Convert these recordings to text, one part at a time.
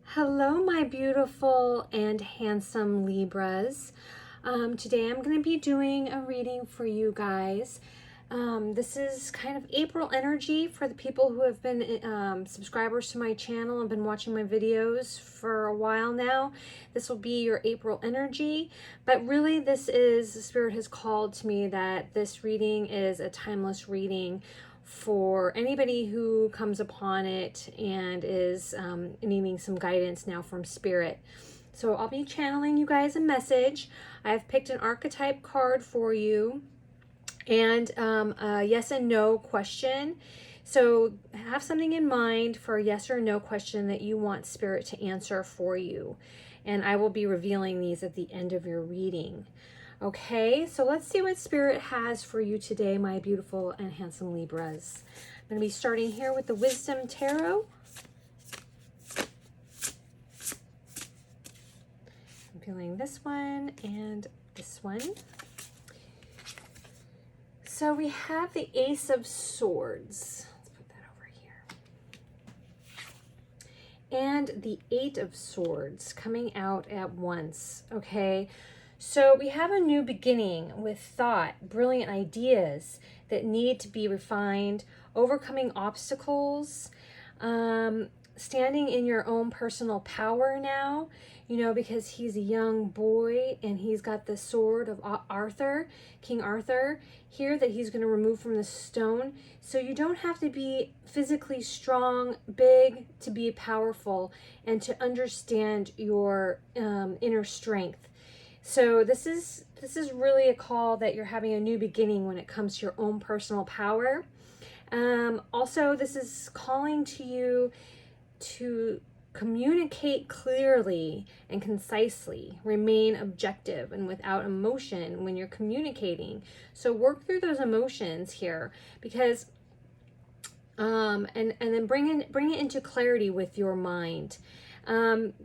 Hello, my beautiful and handsome Libras. Today I'm going to be doing a reading for you guys. This is kind of April energy for the people who have been subscribers to my channel and been watching my videos for a while now. This will be your April energy, but really the Spirit has called to me that this reading is a timeless reading for anybody who comes upon it and is needing some guidance now from Spirit. So I'll be channeling you guys a message. I've picked an archetype card for you and a yes and no question. So have something in mind for a yes or no question that you want Spirit to answer for you. And I will be revealing these at the end of your reading. Okay, so let's see what Spirit has for you today, my beautiful and handsome Libras. I'm going to be starting here with the Wisdom Tarot. I'm feeling this one and this one. So we have the Ace of Swords. Let's put that over here. And the Eight of Swords coming out at once, okay? So we have a new beginning with thought, brilliant ideas that need to be refined, overcoming obstacles, standing in your own personal power now, you know, because he's a young boy and he's got the sword of Arthur, King Arthur, here that he's going to remove from the stone. So you don't have to be physically strong, big to be powerful and to understand your inner strength. So this is really a call that you're having a new beginning when it comes to your own personal power. Also, this is calling to you to communicate clearly and concisely, remain objective and without emotion when you're communicating. So work through those emotions here, because and then bring it into clarity with your mind.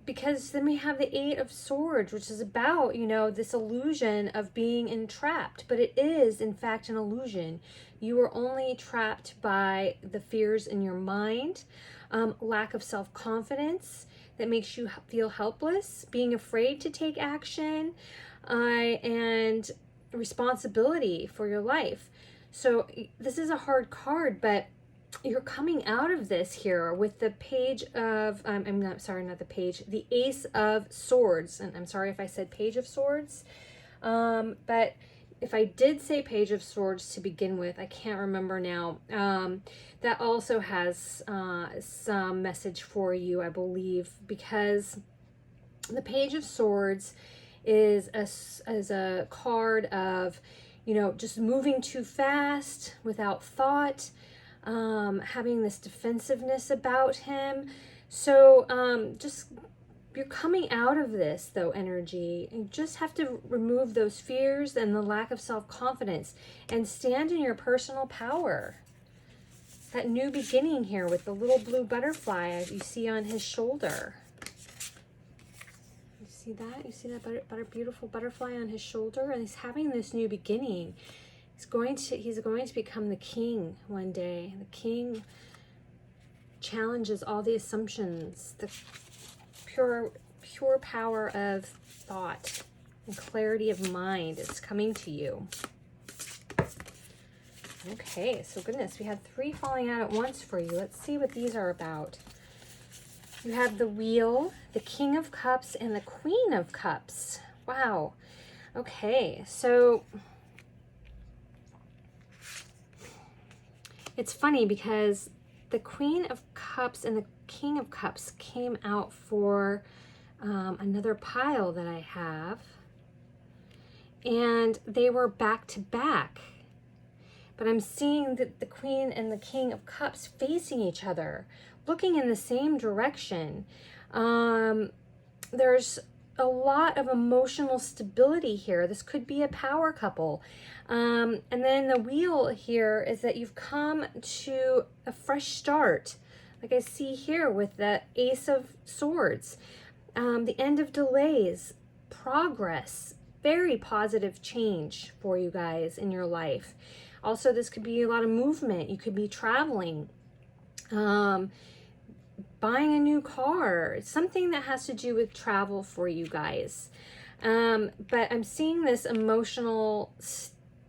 Because then we have the Eight of Swords, which is about, you know, this illusion of being entrapped, but it is in fact an illusion. You are only trapped by the fears in your mind, lack of self-confidence that makes you feel helpless, being afraid to take action, and responsibility for your life. So this is a hard card, but you're coming out of this here with the page of, the Ace of Swords. And I'm sorry if I said Page of Swords. But if I did say Page of Swords to begin with, I can't remember now. That also has some message for you, I believe, because the Page of Swords is a card of, you know, just moving too fast without thought, having this defensiveness about him. So just you're coming out of this though energy. You just have to remove those fears and the lack of self-confidence and stand in your personal power. That new beginning here with the little blue butterfly you see on his shoulder. You see that? You see that beautiful butterfly on his shoulder? And he's having this new beginning. He's going to become the king one day. The king challenges all the assumptions, the pure power of thought and clarity of mind is coming to you. Okay, so goodness, we had 3 falling out at once for you. Let's see what these are about. You have the Wheel, the King of Cups, and the Queen of Cups. Wow. Okay, so it's funny because the Queen of Cups and the King of Cups came out for another pile that I have, and they were back to back. But I'm seeing that the Queen and the King of Cups facing each other, looking in the same direction. There's a lot of emotional stability here. This could be a power couple. And then the Wheel here is that you've come to a fresh start, like I see here with the Ace of Swords. The end of delays, progress, very positive change for you guys in your life. Also, this could be a lot of movement. You could be traveling, buying a new car, something that has to do with travel for you guys. But I'm seeing this emotional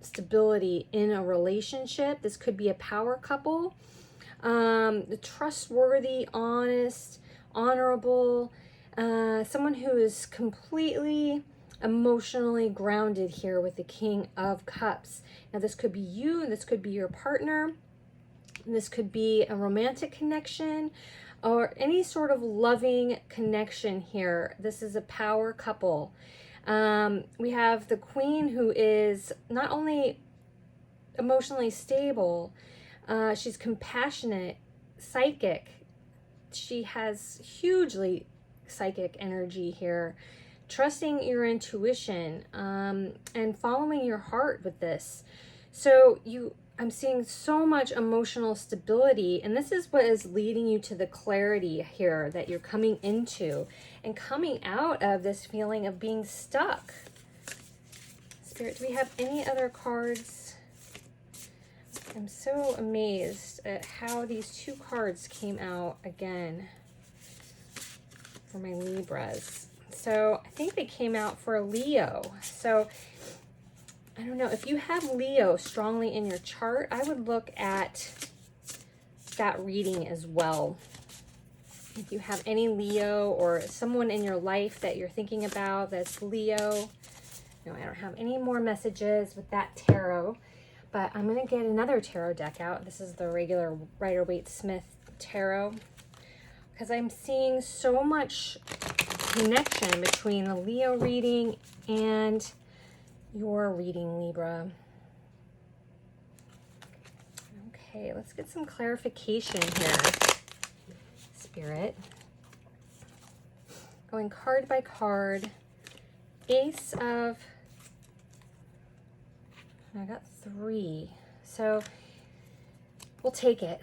stability in a relationship. This could be a power couple, trustworthy, honest, honorable, someone who is completely emotionally grounded here with the King of Cups. Now this could be you, this could be your partner, this could be a romantic connection or any sort of loving connection here. This is a power couple. We have the Queen, who is not only emotionally stable, she's compassionate, psychic. She has hugely psychic energy here. Trusting your intuition, and following your heart with this. So I'm seeing so much emotional stability, and this is what is leading you to the clarity here that you're coming into and coming out of this feeling of being stuck. Spirit, do we have any other cards? I'm so amazed at how these two cards came out again for my Libras. So I think they came out for Leo. So I don't know, if you have Leo strongly in your chart, I would look at that reading as well. If you have any Leo or someone in your life that you're thinking about that's Leo. No, I don't have any more messages with that tarot, but I'm going to get another tarot deck out. This is the regular Rider-Waite-Smith tarot, because I'm seeing so much connection between the Leo reading and your reading, Libra. Okay, let's get some clarification here, Spirit. Going card by card. Ace of, I got 3, so we'll take it.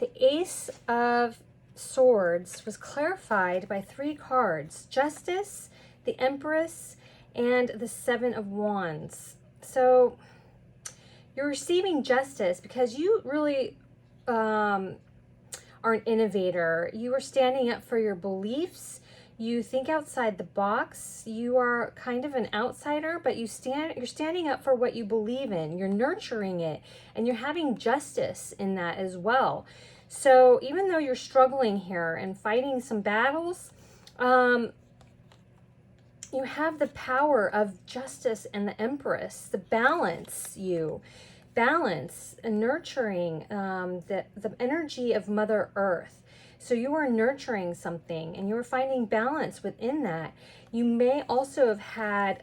The Ace of Swords was clarified by 3 cards: Justice, the Empress, and the 7 of Wands. So you're receiving justice because you really are an innovator. You are standing up for your beliefs. You think outside the box. You are kind of an outsider, but you're standing up for what you believe in. You're nurturing it, and you're having justice in that as well. So even though you're struggling here and fighting some battles, you have the power of justice and the Empress, the balance and nurturing the energy of Mother Earth. So you are nurturing something and you're finding balance within that. You may also have had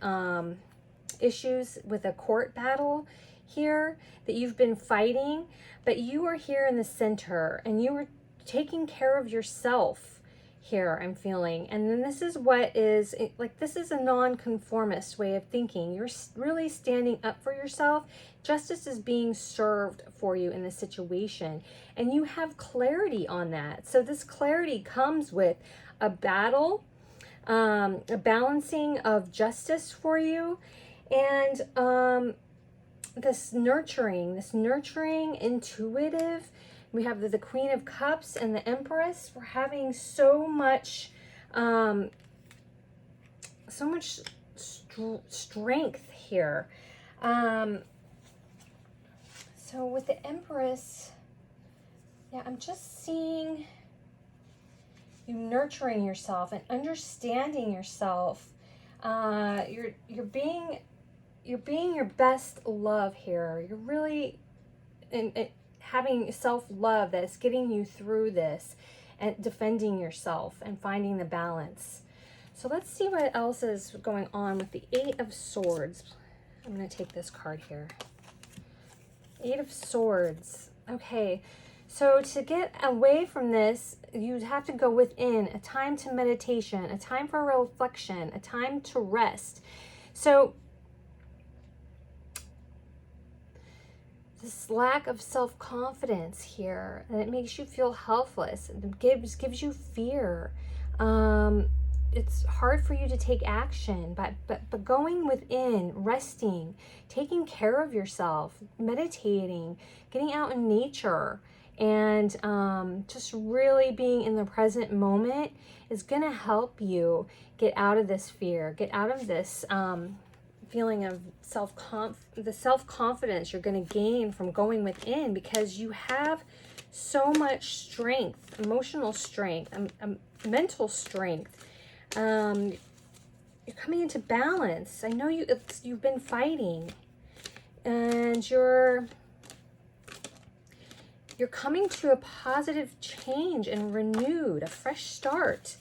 issues with a court battle here that you've been fighting, but you are here in the center and you are taking care of yourself here, I'm feeling. And then this is what is, like, this is a non-conformist way of thinking. You're really standing up for yourself. Justice is being served for you in this situation, and you have clarity on that. So this clarity comes with a battle, a balancing of justice for you, and this nurturing, intuitive. We have the Queen of Cups and the Empress. We're having so much strength here. So with the Empress, yeah, I'm just seeing you nurturing yourself and understanding yourself. You're being your best love here. You're really having self-love that is getting you through this and defending yourself and finding the balance. So let's see what else is going on with the 8 of Swords. I'm going to take this card here. 8 of Swords. Okay, so to get away from this, you'd have to go within, a time to meditation, a time for reflection, a time to rest. So this lack of self-confidence here, and it makes you feel helpless. It gives you fear. It's hard for you to take action, but going within, resting, taking care of yourself, meditating, getting out in nature, And just really being in the present moment is going to help you get out of this fear, get out of this feeling of the self-confidence you're going to gain from going within, because you have so much strength, emotional strength, mental strength. You're coming into balance. I know you've been fighting, and you're coming to a positive change and renewed, a fresh start.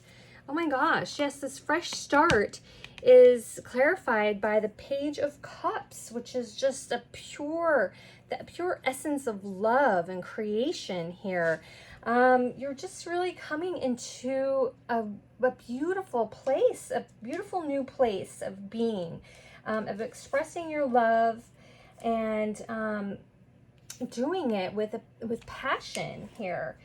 Oh my gosh, yes, this fresh start is clarified by the Page of Cups, which is just the pure essence of love and creation here. You're just really coming into a beautiful place, a beautiful new place of being, of expressing your love, and doing it with passion here.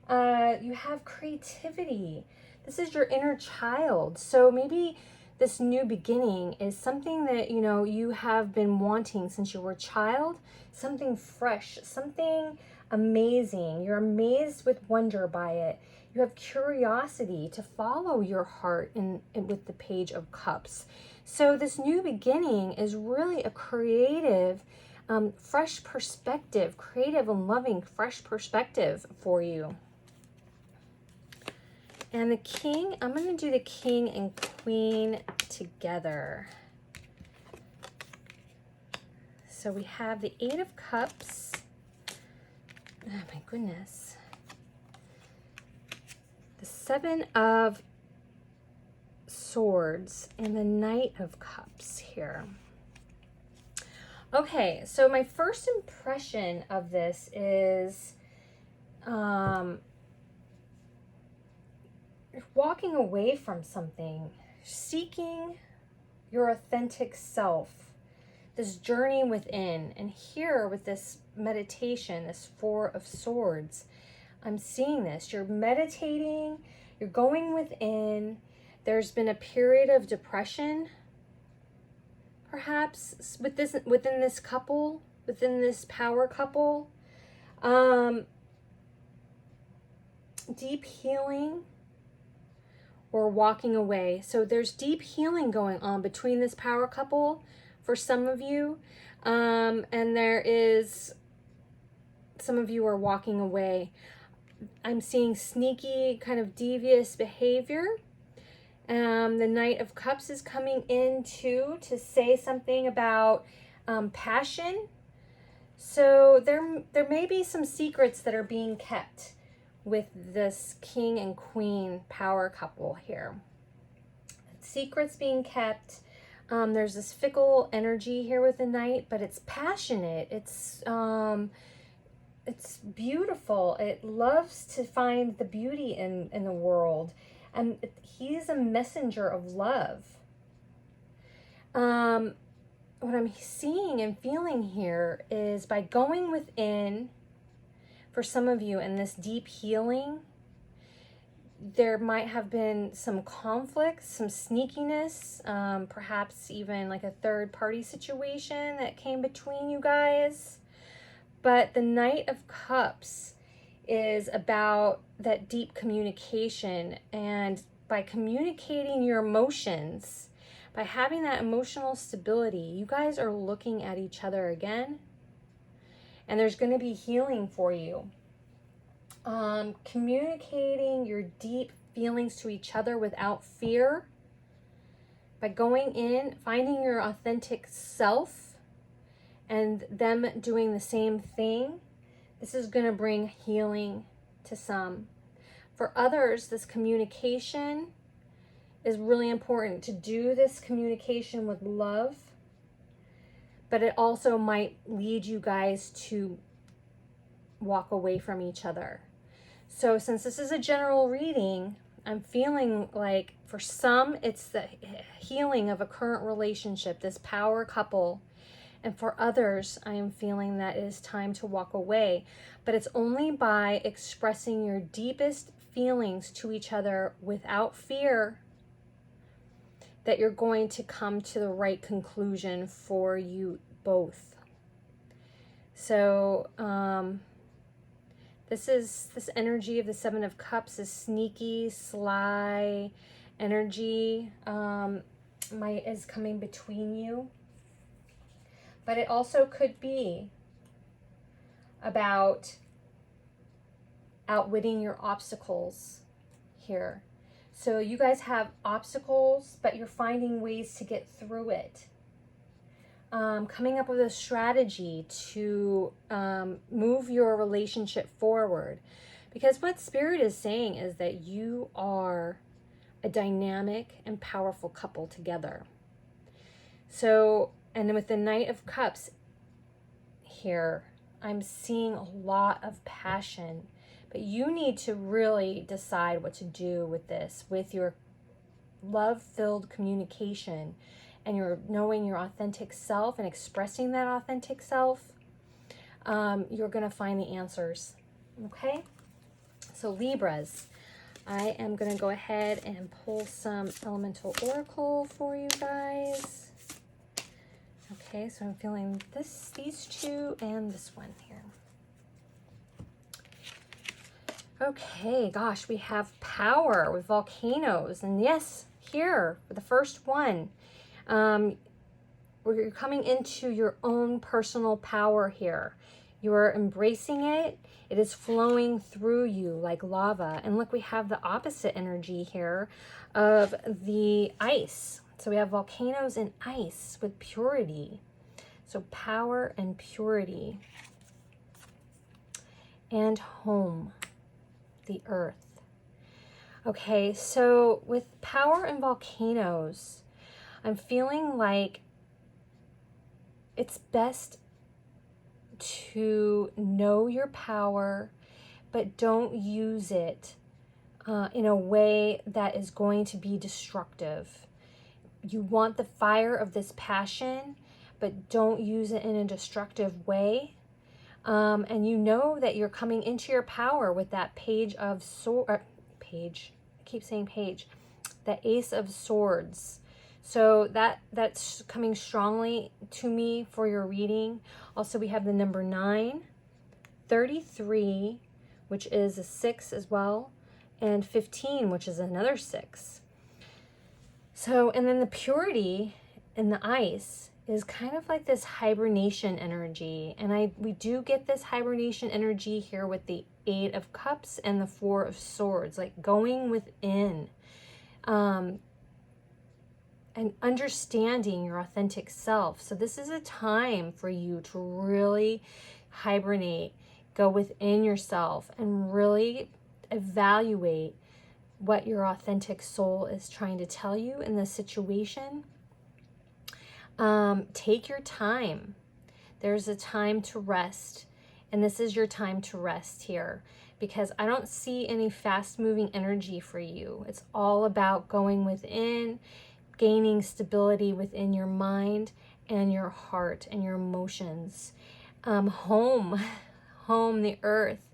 You have creativity. This is your inner child. So maybe this new beginning is something that, you know, you have been wanting since you were a child, something fresh, something amazing. You're amazed with wonder by it. You have curiosity to follow your heart with the Page of Cups. So this new beginning is really a creative, fresh perspective, creative and loving, fresh perspective for you. And the King, I'm going to do the King and Queen together. So we have the 8 of Cups. Oh my goodness. The 7 of Swords and the Knight of Cups here. Okay, so my first impression of this is walking away from something, seeking your authentic self, this journey within. And here with this meditation, this 4 of Swords, I'm seeing this. You're meditating, you're going within. There's been a period of depression, perhaps, within this couple, within this power couple. Deep healing or walking away. So there's deep healing going on between this power couple for some of you. And there is, some of you are walking away. I'm seeing sneaky, kind of devious behavior. The Knight of Cups is coming in too to say something about passion. So there may be some secrets that are being kept with this King and Queen power couple here. Secrets being kept. There's this fickle energy here with the Knight, but it's passionate. It's beautiful. It loves to find the beauty in the world. And he's a messenger of love. What I'm seeing and feeling here is by going within, for some of you in this deep healing, there might have been some conflict, some sneakiness, perhaps even like a third party situation that came between you guys. But the Knight of Cups is about that deep communication, and by communicating your emotions, by having that emotional stability, you guys are looking at each other again, and there's going to be healing for you. Communicating your deep feelings to each other without fear, by going in, finding your authentic self, and them doing the same thing. This is going to bring healing to some. For others, this communication is really important, to do this communication with love, but it also might lead you guys to walk away from each other. So since this is a general reading, I'm feeling like for some, it's the healing of a current relationship, this power couple. And for others, I am feeling that it is time to walk away. But it's only by expressing your deepest feelings to each other without fear that you're going to come to the right conclusion for you both. So This energy of the Seven of Cups is sneaky, sly energy is coming between you. But it also could be about outwitting your obstacles here. So you guys have obstacles, but you're finding ways to get through it. Coming up with a strategy to move your relationship forward. Because what Spirit is saying is that you are a dynamic and powerful couple together. So, and then with the Knight of Cups here, I'm seeing a lot of passion. But you need to really decide what to do with this, with your love-filled communication and your knowing your authentic self and expressing that authentic self. You're going to find the answers. Okay? So Libras, I am going to go ahead and pull some Elemental Oracle for you guys. Okay, so I'm feeling these two and this one here. Okay, gosh, we have power with volcanoes. And yes, here, the first one, you're coming into your own personal power here. You are embracing it. It is flowing through you like lava. And look, we have the opposite energy here of the ice. So we have volcanoes and ice with purity. So power and purity. And home, the earth. Okay, so with power and volcanoes, I'm feeling like it's best to know your power, but don't use it in a way that is going to be destructive. You want the fire of this passion, but don't use it in a destructive way. And you know that you're coming into your power with that page of page. I keep saying page. The Ace of Swords. So that's coming strongly to me for your reading. Also, we have the number 9, 33, which is a 6 as well, and 15, which is another 6. So, and then the purity in the ice is kind of like this hibernation energy. And we do get this hibernation energy here with the 8 of Cups and the 4 of Swords, like going within. And understanding your authentic self. So this is a time for you to really hibernate, go within yourself, and really evaluate what your authentic soul is trying to tell you in this situation. Take your time. There's a time to rest, and this is your time to rest here, because I don't see any fast-moving energy for you. It's all about going within, gaining stability within your mind and your heart and your emotions. Home, the earth.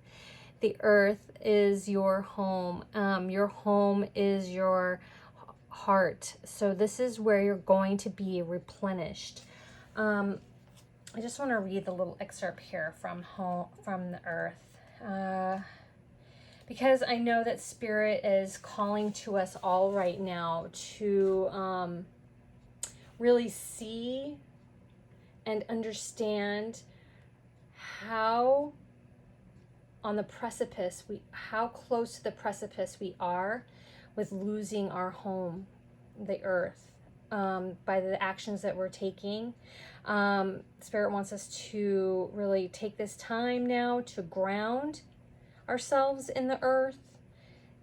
The earth is your home. Your home is your heart. So this is where you're going to be replenished. I just want to read the little excerpt here from the earth. Because I know that Spirit is calling to us all right now to really see and understand how on the precipice, how close to the precipice we are with losing our home, the earth, by the actions that we're taking. Spirit wants us to really take this time now to ground ourselves in the earth,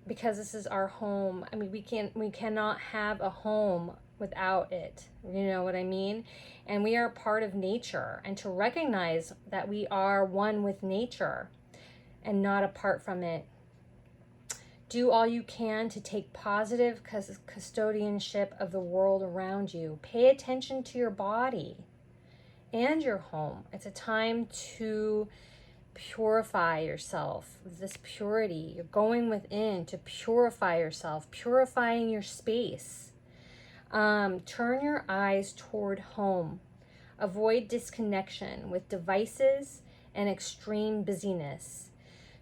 because this is our home. I mean, we cannot have a home without it. You know what I mean? And we are part of nature, and to recognize that we are one with nature and not apart from it. Do all you can to take positive custodianship of the world around you. Pay attention to your body and your home. It's a time to purify yourself with this purity. You're going within to purify yourself, purifying your space. Turn your eyes toward home. Avoid disconnection with devices and extreme busyness.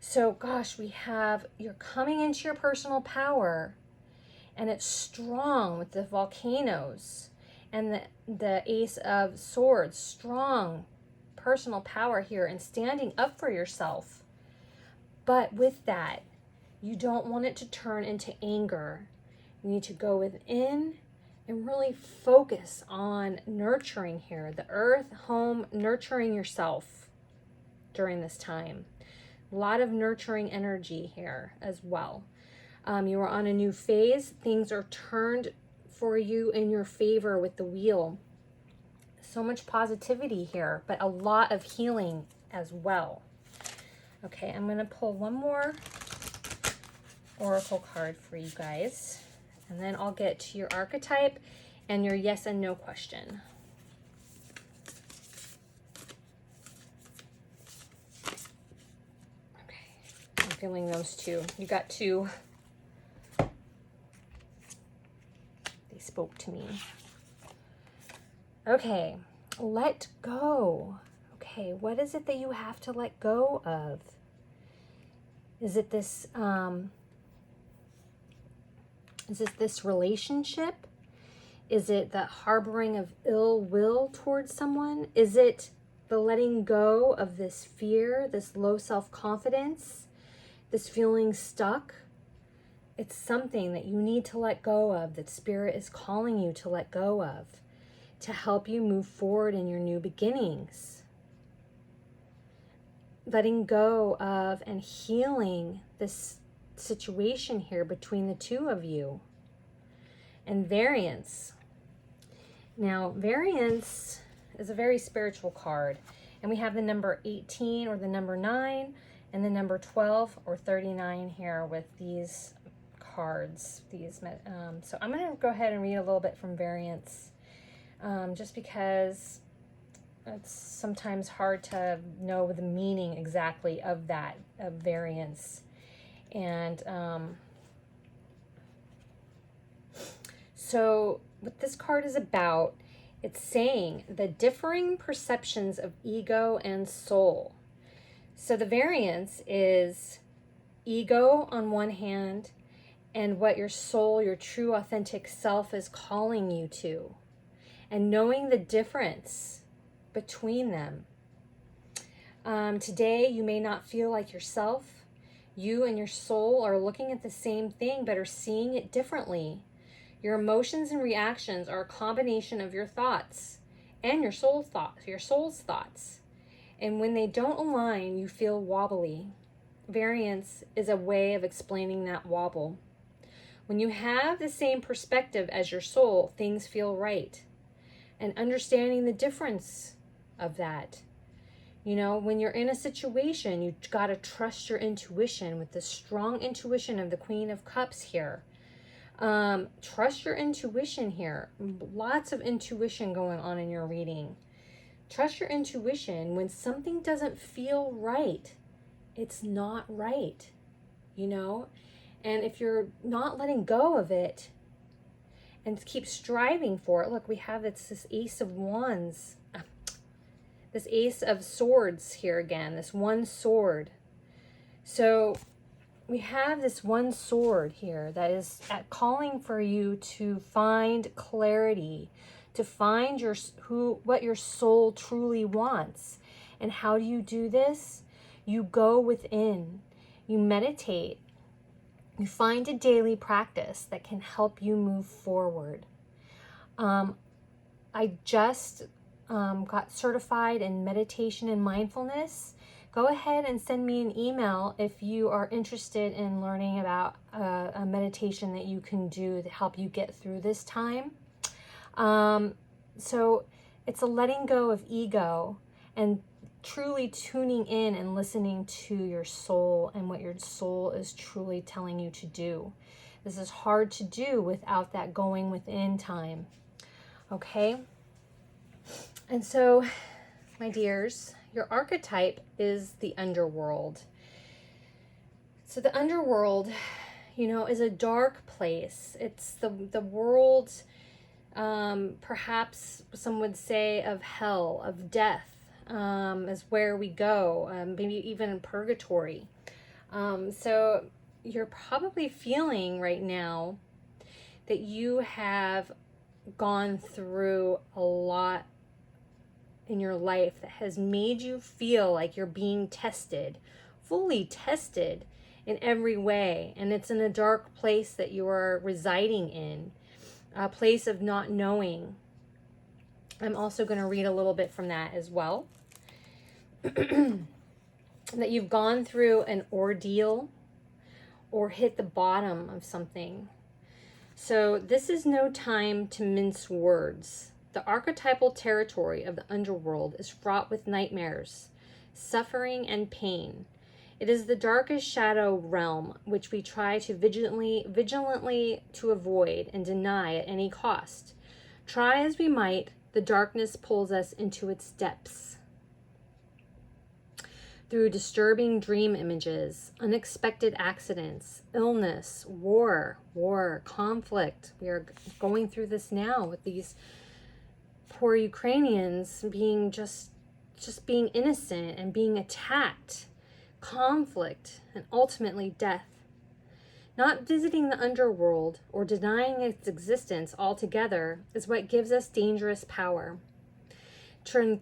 So gosh, you're coming into your personal power, and it's strong with the volcanoes and the Ace of Swords. Strong personal power here and standing up for yourself. But with that, you don't want it to turn into anger. You need to go within and really focus on nurturing here. The earth, home, nurturing yourself during this time. A lot of nurturing energy here as well. You are on a new phase. Things are turned for you in your favor with the wheel. So much positivity here, but a lot of healing as well. Okay, I'm going to pull one more oracle card for you guys, and then I'll get to your archetype and your yes and no question. Okay, I'm feeling those two. You got two. They spoke to me. Okay, let go. Okay, what is it that you have to let go of? Is it this relationship? Is it the harboring of ill will towards someone? Is it the letting go of this fear, this low self-confidence, this feeling stuck? It's something that you need to let go of, that Spirit is calling you to let go of, to help you move forward in your new beginnings. Letting go of and healing this situation here between the two of you. And variance. Now, variance is a very spiritual card. And we have the number 18 or the number 9 and the number 12 or 39 here with these cards. So I'm going to go ahead and read a little bit from variance. Just because it's sometimes hard to know the meaning exactly of that, of variance. And so what this card is about, it's saying the differing perceptions of ego and soul. So the variance is ego on one hand and what your soul, your true authentic self is calling you to. And knowing the difference between them. Today, you may not feel like yourself. You and your soul are looking at the same thing, but are seeing it differently. Your emotions and reactions are a combination of your thoughts and your soul's thoughts. And when they don't align, you feel wobbly. Variance is a way of explaining that wobble. When you have the same perspective as your soul, things feel right. And understanding the difference of that. You know, when you're in a situation, you got to trust your intuition with the strong intuition of the Queen of Cups here. Trust your intuition here. Lots of intuition going on in your reading. Trust your intuition. When something doesn't feel right, it's not right, you know? And if you're not letting go of it, and keep striving for it. Look, we have this Ace of Wands, this Ace of Swords here again, this one sword. So we have this one sword here that is calling for you to find clarity, to find what your soul truly wants. And how do you do this? You go within, you meditate. You find a daily practice that can help you move forward. I just got certified in meditation and mindfulness. Go ahead and send me an email if you are interested in learning about a meditation that you can do to help you get through this time. So it's a letting go of ego and truly tuning in and listening to your soul and what your soul is truly telling you to do. This is hard to do without that going within time. Okay? And so, my dears, your archetype is the underworld. So the underworld, you know, is a dark place. It's the world, perhaps some would say, of hell, of death. Is where we go, maybe even in purgatory. So you're probably feeling right now that you have gone through a lot in your life that has made you feel like you're being tested, fully tested in every way. And it's in a dark place that you are residing in, a place of not knowing. I'm also going to read a little bit from that as well. That you've gone through an ordeal or hit the bottom of something. So this is no time to mince words. The archetypal territory of the underworld is fraught with nightmares, suffering, and pain. It is the darkest shadow realm which we try to vigilantly to avoid and deny at any cost. Try as we might, the darkness pulls us into its depths. Through disturbing dream images, unexpected accidents, illness, war, conflict. We are going through this now with these poor Ukrainians being just being innocent and being attacked, conflict, and ultimately death. Not visiting the underworld or denying its existence altogether is what gives us dangerous power. Traversing,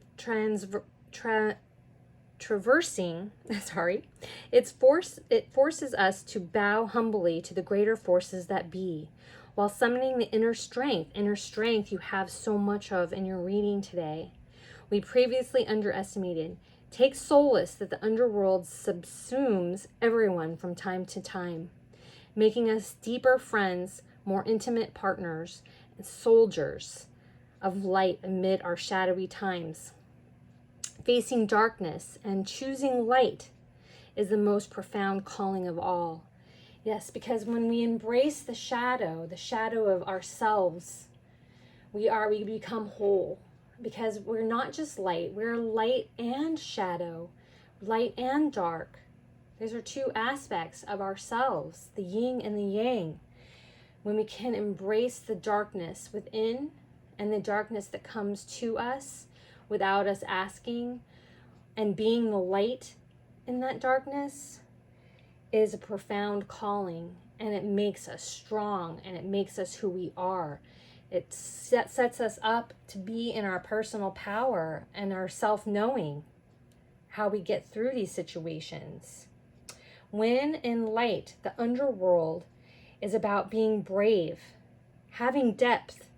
it forces us to bow humbly to the greater forces that be, while summoning the inner strength you have so much of in your reading today. We previously underestimated. Take solace that the underworld subsumes everyone from time to time, making us deeper friends, more intimate partners, and soldiers of light amid our shadowy times. Facing darkness and choosing light is the most profound calling of all. Yes, because when we embrace the shadow of ourselves, we become whole. Because we're not just light, we're light and shadow, light and dark. Those are two aspects of ourselves, the yin and the yang. When we can embrace the darkness within and the darkness that comes to us without us asking, and being the light in that darkness is a profound calling, and it makes us strong, and it makes us who we are. It sets us up to be in our personal power and our self-knowing, how we get through these situations. When in light, the underworld is about being brave, having depth,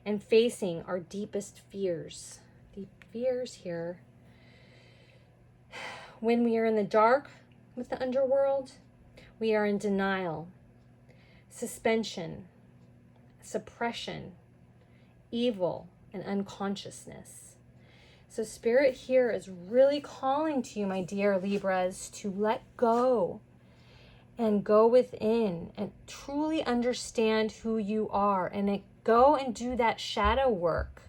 and facing our deepest fears. Deep fears here. When we are in the dark with the underworld, we are in denial, suspension, suppression, evil, and unconsciousness. So Spirit here is really calling to you, my dear Libras, to let go and go within and truly understand who you are, and go and do that shadow work.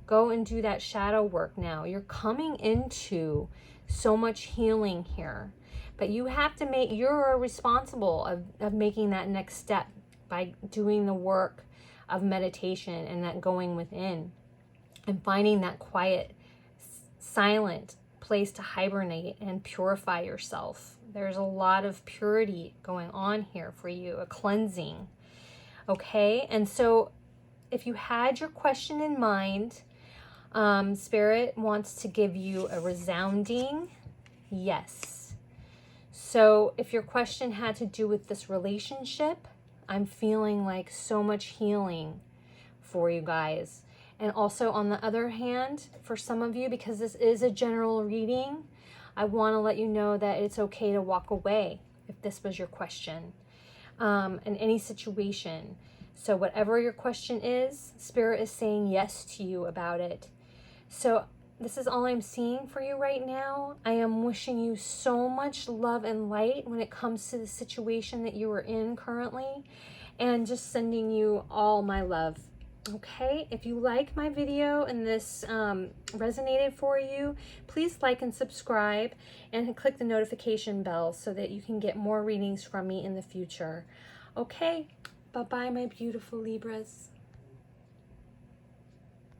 Go and do that shadow work now. You're coming into so much healing here, but you have to you're responsible of making that next step by doing the work of meditation and that going within and finding that quiet, silent place to hibernate and purify yourself. There's a lot of purity going on here for you, a cleansing. Okay, and so if you had your question in mind, Spirit wants to give you a resounding yes. So if your question had to do with this relationship, I'm feeling like so much healing for you guys. And also on the other hand, for some of you, because this is a general reading, I want to let you know that it's okay to walk away if this was your question, in any situation. So whatever your question is, Spirit is saying yes to you about it. So this is all I'm seeing for you right now. I am wishing you so much love and light when it comes to the situation that you are in currently, and just sending you all my love. Okay, if you like my video and this resonated for you, please like and subscribe and click the notification bell so that you can get more readings from me in the future. Okay, bye-bye, my beautiful Libras.